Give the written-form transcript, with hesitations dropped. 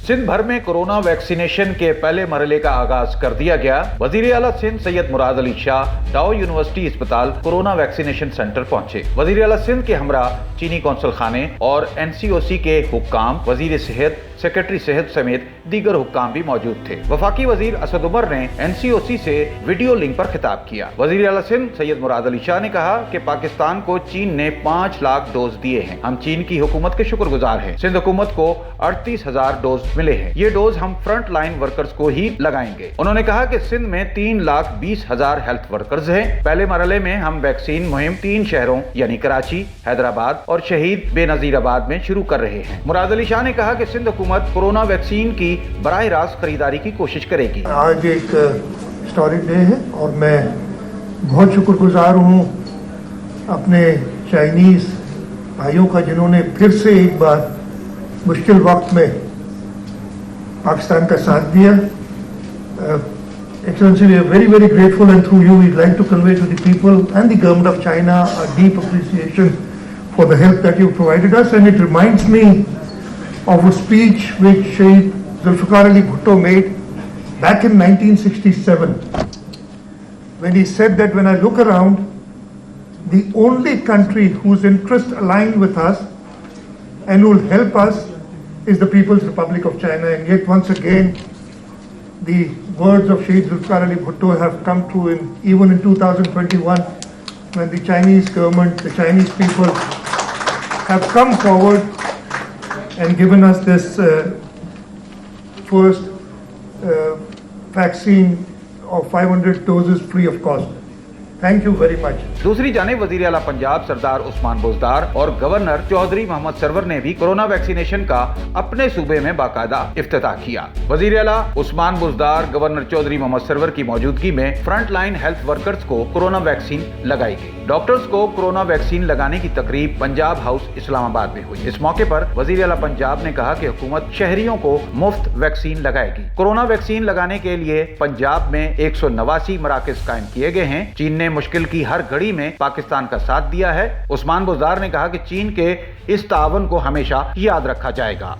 सिंध भर में corona vaccination के पहले मरहले का आगाज कर दिया गया। वजीर आला सिंध सैयद मुराद अली शाह डाउ यूनिवर्सिटी अस्पताल कोरोना वैक्सीनेशन सेंटर पहुंचे। वजीर आला सिंध के हमरा चीनी कौंसल खाने और NCOC के हुक्काम, वजीर सेहत, सेक्रेटरी सेहत समेत दीगर हुक्काम भी मौजूद थे। वफाकी वजीर असद उमर ने NCOC से वीडियो लिंक पर खिताब किया। वजीर आला सिंध सैयद मुराद अली शाह ने कहा कि पाकिस्तान को चीन ने 5 लाख डोज दिए हैं। हम चीन की हुकूमत के शुक्रगुजार हैं। सिंध हुकूमत को 38,000 डोज मिले हैं। ये डोज हम फ्रंट लाइन वर्कर्स को ही लगाएंगे। उन्होंने कहा कि सिंध में 3,20,000 हेल्थ वर्कर्स हैं। पहले मरहले में हम वैक्सीन मुहिम 3 शहरों यानी कराची, हैदराबाद और शहीद बेनजीराबाद में शुरू कर रहे हैं। मुराद अली शाह ने कहा कि सिंध हुकूमत कोरोना वैक्सीन की बराह रास्त खरीदारी की कोशिश करेगी। आज एक हिस्टोरिक डे है और मैं बहुत शुक्रगुजार हूँ अपने चाइनीज भाइयों का, जिन्होंने फिर से एक बार मुश्किल वक्त में पाकिस्तान का साथ दिया। Excellency, we are very, very grateful, and through you we'd like to convey to the people and the government of China a deep appreciation for the help that you provided us. And it reminds me of a speech which Shaheed Zulfikar Ali Bhutto made back in 1967, when he said that when I look around, the only country whose interests align with us and who will help us is the People's Republic of China. And yet once again, the words of Shaheed Zulfikar Ali Bhutto have come true even in 2021, when the Chinese government, the Chinese people have come forward and given us this first vaccine of 500 doses free of cost. Thank you very much. दूसरी जानिब वजीर आला पंजाब सरदार उस्मान बुज़दार और governor Chaudhary Mohammad server ने भी corona vaccination का अपने सूबे में बाकायदा इफ्तिताह किया। वजीर आला उस्मान बुज़दार, गवर्नर चौधरी मोहम्मद सरवर की मौजूदगी में फ्रंट लाइन हेल्थ वर्कर्स को कोरोना वैक्सीन लगाई गई। डॉक्टर्स को कोरोना वैक्सीन लगाने की तकरीब पंजाब हाउस इस्लामाबाद में हुई। इस मौके पर वजीर आला पंजाब ने कहा कि हुकूमत शहरियों को मुफ्त वैक्सीन लगाएगी। कोरोना वैक्सीन लगाने के लिए पंजाब में 189 मराकज कायम किए गए हैं। चीन ने मुश्किल की हर घड़ी में पाकिस्तान का साथ दिया है। उस्मान बुज़दार ने कहा कि चीन के इस तावन को हमेशा याद रखा जाएगा।